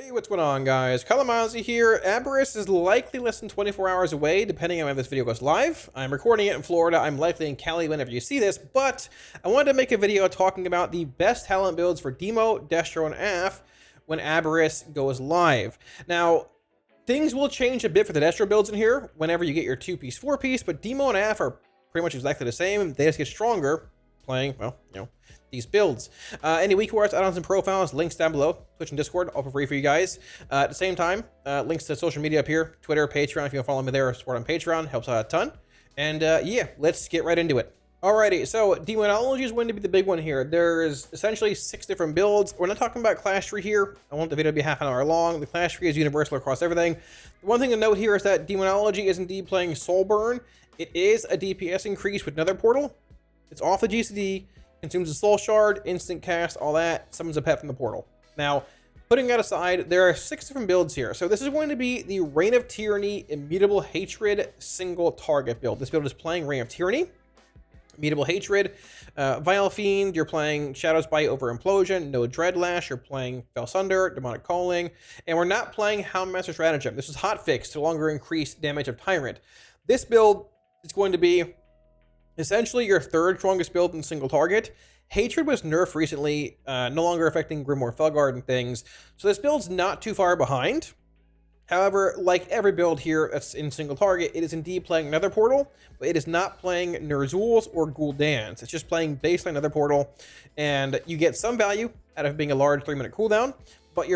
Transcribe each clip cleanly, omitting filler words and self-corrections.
Hey, what's going on, guys? Kalamazi here. Aberrus is likely less than 24 hours away, depending on when this video goes live. I'm recording it in Florida. I'm likely in Cali whenever you see this, but I wanted to make a video talking about the best talent builds for Demo, Destro, and Aff when Aberrus goes live. Now, things will change a bit for the Destro builds in here whenever you get your 2-piece, 4-piece, but Demo and Aff are pretty much exactly the same. They just get stronger playing, well, these builds. Any weak wards, add-ons, and profiles, links down below. Twitch and Discord, all for free for you guys. At the same time, links to social media up here, Twitter, Patreon. If you want to follow me there or support on Patreon, helps out a ton. And yeah, let's get right into it. Alrighty, so Demonology is going to be the big one here. There's essentially 6 different builds. We're not talking about class tree here. I want the video to be half an hour long. The class tree is universal across everything. The one thing to note here is that Demonology is indeed playing Soul Burn. It is a DPS increase with Nether Portal. It's off the GCD. Consumes a soul shard, instant cast, all that, summons a pet from the portal. Now, putting that aside, there are 6 different builds here. So this is going to be the Reign of Tyranny, Immutable Hatred, single target build. This build is playing Reign of Tyranny, Immutable Hatred, Vile Fiend, you're playing Shadow's Bite over Implosion, no Dreadlash, you're playing Fell Sunder, Demonic Calling, and we're not playing Houndmaster Stratagem. This is hotfix to longer increase damage of Tyrant. This build is going to be essentially your 3rd strongest build in single target. Hatred was nerfed recently, no longer affecting Grimoire Felguard and things, so this build's not too far behind. However, like every build here that's in single target, it is indeed playing Nether Portal, but it is not playing Ner'zhul's or Gul'dan's. It's just playing baseline Nether Portal, and you get some value out of being a large 3-minute cooldown, but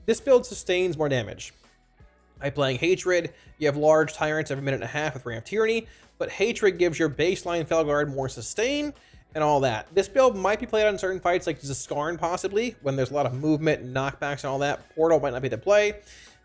this build sustains more damage. By playing Hatred, you have large tyrants every minute and a half with Reign of Tyranny, but Hatred gives your baseline Felguard more sustain and all that. This build might be played on certain fights like Zaskarn possibly, when there's a lot of movement and knockbacks and all that. Portal might not be the play.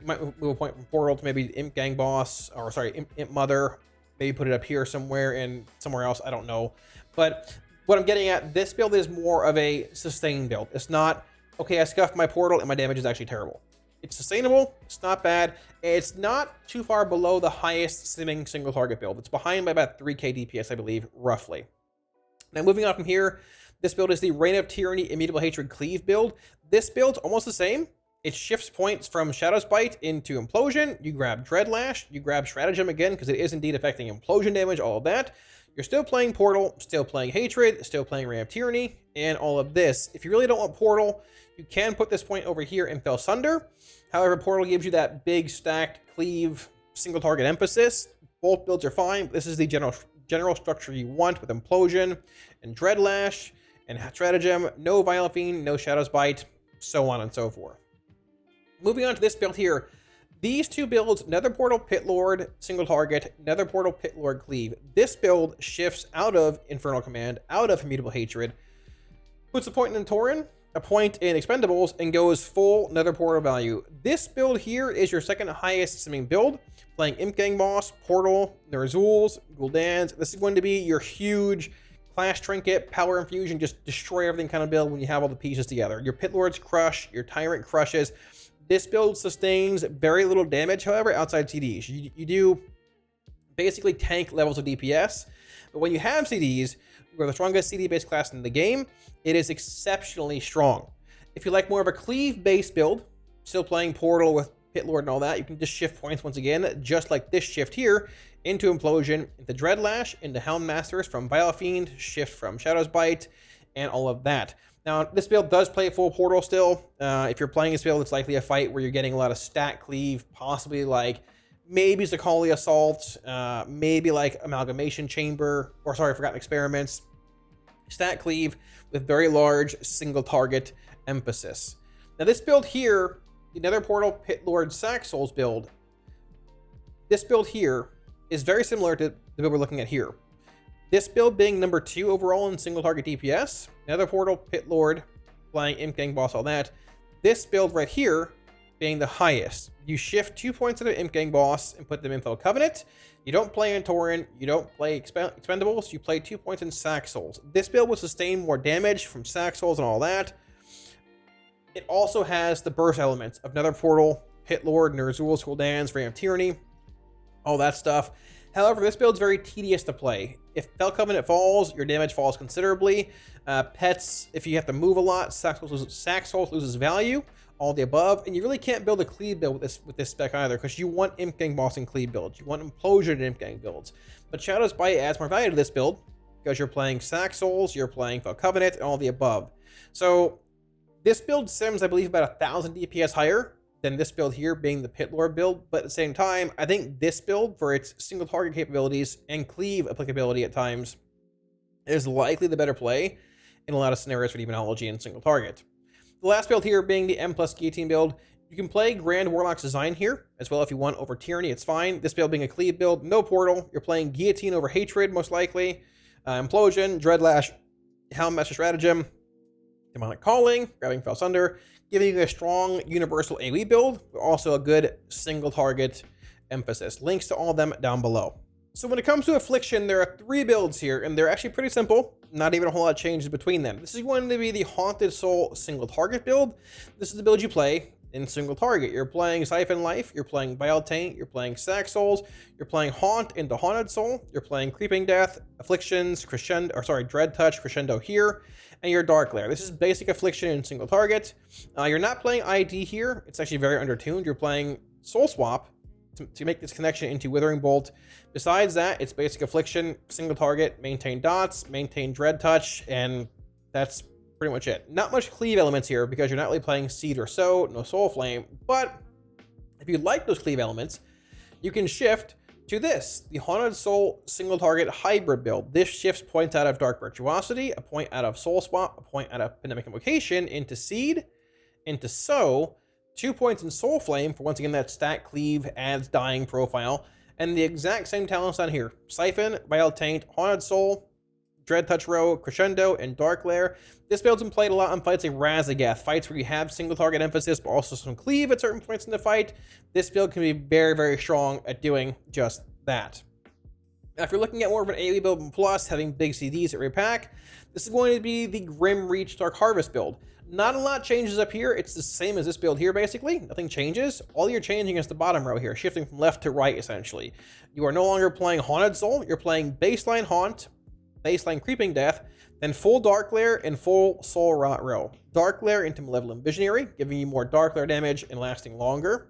You might move a point from Portal to maybe Imp Gang Boss, or sorry, Imp Mother. Maybe put it up here somewhere and somewhere else, I don't know. But what I'm getting at, this build is more of a sustain build. It's not, okay, I scuffed my Portal and my damage is actually terrible. It's sustainable, it's not bad, it's not too far below the highest simming single target build. It's behind by about 3k DPS, I believe, roughly. Now moving on from here, this build is the Reign of Tyranny Immutable Hatred Cleave build. This build's almost the same. It shifts points from Shadow's Bite into Implosion. You grab Dreadlash, you grab Stratagem again, because it is indeed affecting Implosion damage, all of that. You're still playing Portal, still playing Hatred, still playing Reign of Tyranny, and all of this. If you really don't want Portal, you can put this point over here in Fell Sunder. However, Portal gives you that big stacked cleave single target emphasis. Both builds are fine. This is the general structure you want with Implosion and Dreadlash and Stratagem. No Vile Fiend, no Shadow's Bite, so on and so forth. Moving on to this build here. These 2 builds, Nether Portal Pit Lord single target, Nether Portal Pit Lord Cleave. This build shifts out of Infernal Command, out of Immutable Hatred, puts a point in Tauren, a point in Expendables, and goes full Nether Portal value. This build here is your 2nd highest simming build, playing Imp Gang Boss, Portal, Ner'zhul's, Gul'dan's. This is going to be your huge Clash Trinket, Power Infusion, just destroy everything kind of build when you have all the pieces together. Your Pit Lords crush, your Tyrant crushes. This build sustains very little damage, however, outside CDs. You do basically tank levels of DPS, but when you have CDs, you're the strongest CD-based class in the game. It is exceptionally strong. If you like more of a cleave-based build, still playing Portal with Pit Lord and all that, you can just shift points once again, just like this shift here, into Implosion, into Dreadlash, into Houndmasters from Vile Fiend, shift from Shadow's Bite, and all of that. Now, this build does play full Portal still. If you're playing this build, it's likely a fight where you're getting a lot of stat cleave, possibly like maybe Zakali Assault, maybe like Amalgamation Chamber, or sorry, Forgotten Experiments. Stat cleave with very large single target emphasis. Now this build here, the Nether Portal Pit Lord Sack Souls build, this build here is very similar to the build we're looking at here. This build being number 2 overall in single target DPS, Nether Portal Pit Lord, playing Imp Gang Boss, all that. This build right here being the highest. You shift 2 points into Imp Gang Boss and put them in Fell Covenant. You don't play in Tauren, you don't play Expendables, you play 2 points in Sack Souls. This build will sustain more damage from Sack Souls and all that. It also has the burst elements of Nether Portal, Pit Lord, Ner'zhul's, Gul'dan's, Reign of Tyranny, all that stuff. However, this build's very tedious to play. If Fell Covenant falls, your damage falls considerably. Pets, if you have to move a lot, Sack Souls loses value. all the above, and you really can't build a cleave build with this spec either, because you want Imp Gang Boss and cleave builds. You want Implosion and Imp Gang builds. But Shadow's Bite adds more value to this build, because you're playing Sack Souls, you're playing Fel Covenant, and all the above. So this build sims, I believe, about 1,000 DPS higher than this build here, being the Pit Lord build. But at the same time, I think this build, for its single target capabilities and cleave applicability at times, is likely the better play in a lot of scenarios for Demonology and single target. The last build here being the M+ Guillotine build. You can play Grand Warlock's design here as well if you want over Tyranny, it's fine. This build being a cleave build, no portal. You're playing Guillotine over Hatred, most likely. Implosion, Dreadlash, Helmmaster Stratagem, Demonic Calling, grabbing Fel Sunder, giving you a strong universal AoE build, but also a good single target emphasis. Links to all of them down below. So when it comes to Affliction, there are 3 builds here, and they're actually pretty simple. Not even a whole lot of changes between them. This is going to be the Haunted Soul single target build. This is the build you play in single target. You're playing Siphon Life, you're playing Vile Taint, you're playing Sack Souls, you're playing Haunt into Haunted Soul, you're playing Creeping Death, Afflictions, Dread Touch, Crescendo here, and your Dark Lair. This is basic Affliction in single target. You're not playing ID here. It's actually very undertuned. You're playing Soul Swap to make this connection into Withering Bolt. Besides that, it's basic Affliction, single target, maintain dots, maintain Dread Touch, and that's pretty much it. Not much cleave elements here because you're not really playing Seed or Sow, no Soul Flame, but if you like those cleave elements, you can shift to this, the Haunted Soul single target hybrid build. This shifts points out of Dark Virtuosity, a point out of Soul Swap, a point out of Pandemic Invocation into Seed, into Sow, 2 points in Soul Flame for, once again, that stat cleave adds dying profile, and the exact same talents on here. Siphon, Vile Taint, Haunted Soul, Dread Touch Row, Crescendo, and Dark Lair. This build's been played a lot on fights like Razagath, fights where you have single target emphasis, but also some cleave at certain points in the fight. This build can be very, very strong at doing just that. Now, if you're looking at more of an AoE build plus, having big CDs at every pack, this is going to be the Grim Reach Dark Harvest build. Not a lot changes up here. It's the same as this build here, basically. Nothing changes. All you're changing is the bottom row here, shifting from left to right, essentially. You are no longer playing Haunted Soul. You're playing baseline Haunt, baseline Creeping Death, then full Dark Lair and full Soul Rot row. Dark Lair into Malevolent Visionary, giving you more Dark Lair damage and lasting longer.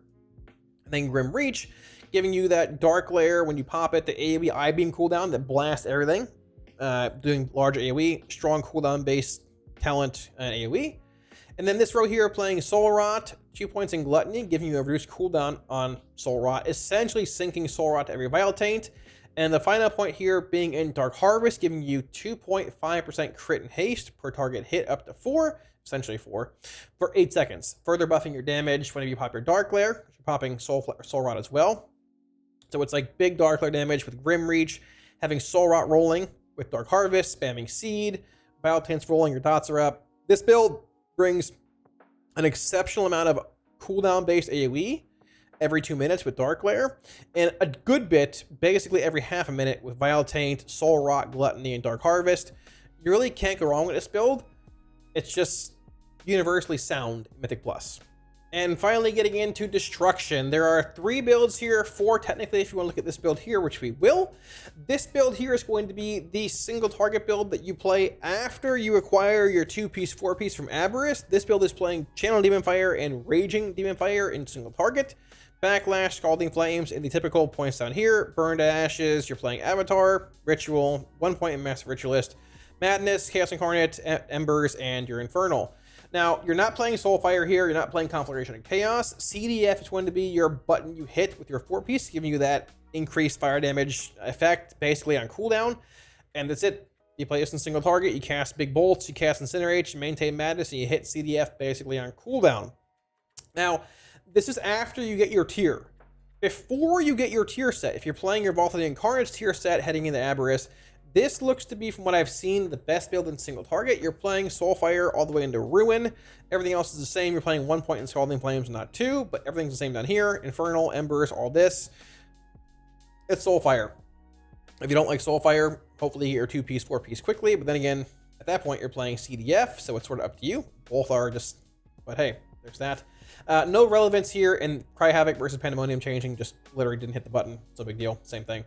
And then Grim Reach, giving you that Dark Lair when you pop it, the AoE I-Beam cooldown that blasts everything. Doing large AoE, strong cooldown based talent and AoE. And then this row here playing Soul Rot, 2 points in Gluttony, giving you a reduced cooldown on Soul Rot, essentially sinking Soul Rot to every Vile Taint. And the final point here being in Dark Harvest, giving you 2.5% crit and haste per target hit up to 4, essentially 4, for 8 seconds. Further buffing your damage whenever you pop your Dark Lair, you're popping Soul Rot as well. So it's like big Dark Lair damage with Grim Reach, having Soul Rot rolling with Dark Harvest, spamming Seed, Vile Taints rolling, your dots are up. This build brings an exceptional amount of cooldown-based AoE every 2 minutes with Dark Lair, and a good bit, basically every half a minute with Vile Taint, Soul Rot, Gluttony, and Dark Harvest. You really can't go wrong with this build. It's just universally sound Mythic Plus. And finally, getting into Destruction. There are 3 builds here, 4 technically if you want to look at this build here, which we will. This build here is going to be the single target build that you play after you acquire your 2-piece, 4-piece from Aberrus. This build is playing Channel Demon Fire and Raging Demon Fire in single target. Backlash, Scalding Flames, and the typical points down here. Burn to Ashes, you're playing Avatar, Ritual, 1 point in Master Ritualist, Madness, Chaos Incarnate, Embers, and your Infernal. Now, you're not playing Soulfire here, you're not playing Conflagration and Chaos. CDF is going to be your button you hit with your 4-piece, giving you that increased fire damage effect, basically on cooldown. And that's it. You play this in single target, you cast Big Bolts, you cast Incinerate, you maintain Madness, and you hit CDF basically on cooldown. Now, this is after you get your tier. Before you get your tier set, if you're playing your Vault of the Incarnates tier set heading into Aberrus, this looks to be, from what I've seen, the best build in single target. You're playing Soulfire all the way into Ruin. Everything else is the same. You're playing 1 point in Scalding Flames, not 2, but everything's the same down here. Infernal, Embers, all this. It's Soulfire. If you don't like Soulfire, hopefully you get your 2-piece, 4-piece quickly, but then again, at that point, you're playing CDF, so it's sort of up to you. Both are just, but hey, there's that. No relevance here in Cry Havoc versus Pandemonium changing, just literally didn't hit the button. It's no big deal, same thing.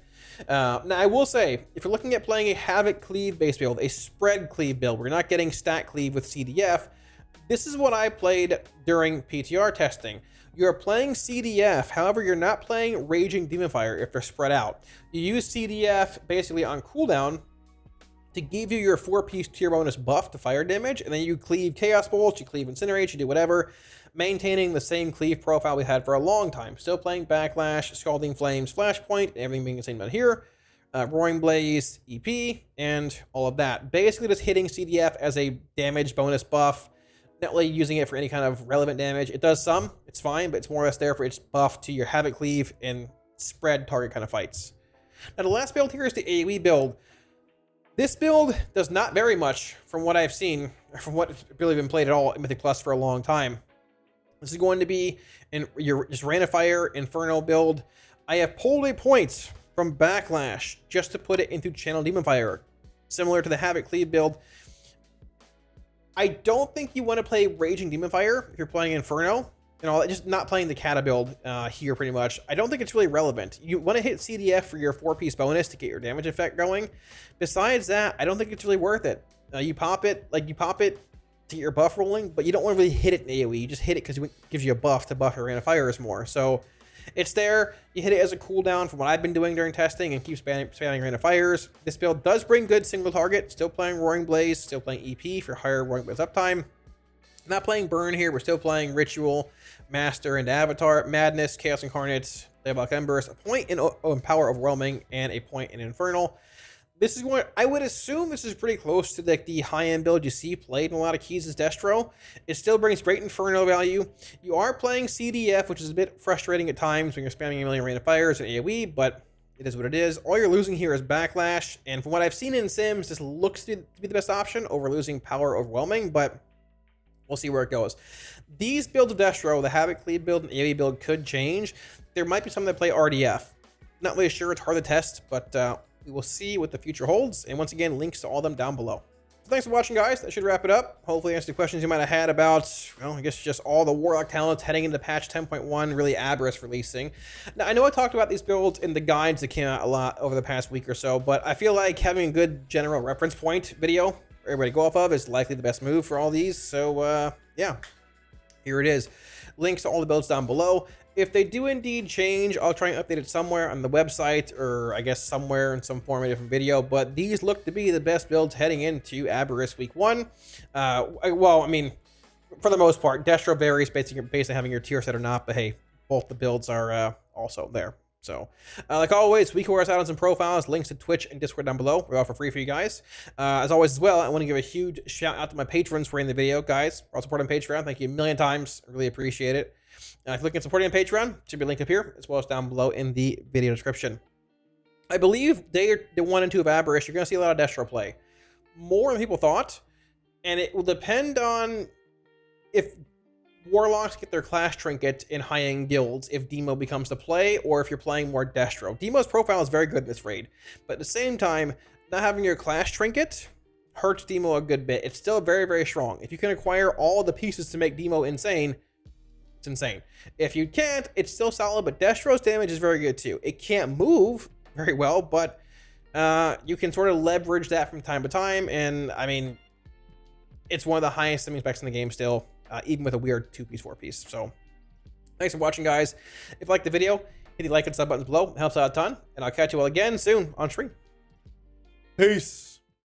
Now, I will say, if you're looking at playing a Havoc Cleave base build, a spread cleave build, where you're not getting stat cleave with CDF, This is what I played during PTR testing. You're playing CDF, however, you're not playing Raging Demon Fire if they're spread out. You use CDF basically on cooldown to give you your 4-piece tier bonus buff to fire damage, and then you cleave Chaos Bolts, you cleave Incinerate, you do whatever, maintaining the same cleave profile we had for a long time. Still playing Backlash, Scalding Flames, Flashpoint, everything being the same down here, Roaring Blaze, EP, and all of that. Basically just hitting CDF as a damage bonus buff, not really using it for any kind of relevant damage. It does some, it's fine, but it's more or less there for its buff to your Havoc Cleave and spread target kind of fights. Now the last build here is the AoE build. This build does not vary much from what I've seen, from what's really been played at all in Mythic Plus for a long time. This is going to be your just Rain of Fire Inferno build. I have pulled away points from Backlash just to put it into Channel Demon Fire, similar to the Havoc Cleave build. I don't think you want to play Raging Demon Fire if you're playing Inferno. And all that, just not playing the Kata build here pretty much. I don't think it's really relevant. You want to hit CDF for your 4-piece bonus to get your damage effect going. Besides that, I don't think it's really worth it. You pop it to get your buff rolling, but you don't want to really hit it in AoE. You just hit it because it gives you a buff to buff your Rain of Fires more. So it's there. You hit it as a cooldown from what I've been doing during testing and keep spamming Rain of Fires. This build does bring good single target. Still playing Roaring Blaze, still playing EP for higher Roaring Blaze uptime. Not playing Burn here. We're still playing Ritual, Master, and Avatar, Madness, Chaos Incarnate, Aberrus Embers, a point in Power Overwhelming, and a point in Infernal. This is what I would assume this is pretty close to like the high-end build you see played in a lot of keys as Destro. It still brings great Inferno value. You are playing CDF, which is a bit frustrating at times when you're spamming a million Rain of Fires and AoE, but it is what it is. All you're losing here is Backlash, and from what I've seen in Sims, this looks to be the best option over losing Power Overwhelming, but we'll see where it goes. These builds of Destro, the Havoc Cleave build and AoE build, could change. There might be some that play RDF. Not really sure, it's hard to test, but we will see what the future holds. And once again, links to all of them down below. So thanks for watching, guys. That should wrap it up. Hopefully answer the questions you might have had about, well, I guess just all the Warlock talents heading into patch 10.1, really Aberrus releasing. Now, I know I talked about these builds in the guides that came out a lot over the past week or so, but I feel like having a good general reference point video for everybody to go off of is likely the best move for all these. So, yeah, here it is. Links to all the builds down below. If they do indeed change, I'll try and update it somewhere on the website, or I guess somewhere in some form of different video, but these look to be the best builds heading into Aberrus Week 1. Well, I mean, for the most part, Destro varies based on having your tier set or not, but hey, both the builds are also there. So, like always, we can work add-ons and profiles, links to Twitch and Discord down below. We're all for free for you guys. As always as well, I want to give a huge shout out to my patrons for in the video, guys. We're all supporting Patreon. Thank you a million times. I really appreciate it. If you're looking at supporting on Patreon, should be linked up here, as well as down below in the video description. I believe day 1 and 2 of Aberrus, you're going to see a lot of Destro play. More than people thought, and it will depend on if Warlocks get their class trinket in high-end guilds, if Demo becomes the play, or if you're playing more Destro. Demo's profile is very good in this raid, but at the same time, not having your class trinket hurts Demo a good bit. It's still very, very strong. If you can acquire all the pieces to make Demo insane, it's insane. If you can't, it's still solid, but Destro's damage is very good too. It can't move very well, but you can sort of leverage that from time to time, and I mean, it's one of the highest stimmy specs in the game still, even with a weird 2-piece, 4-piece. So thanks for watching, guys. If you liked the video, hit the like and sub buttons below. It helps out a ton, and I'll catch you all again soon on stream. Peace.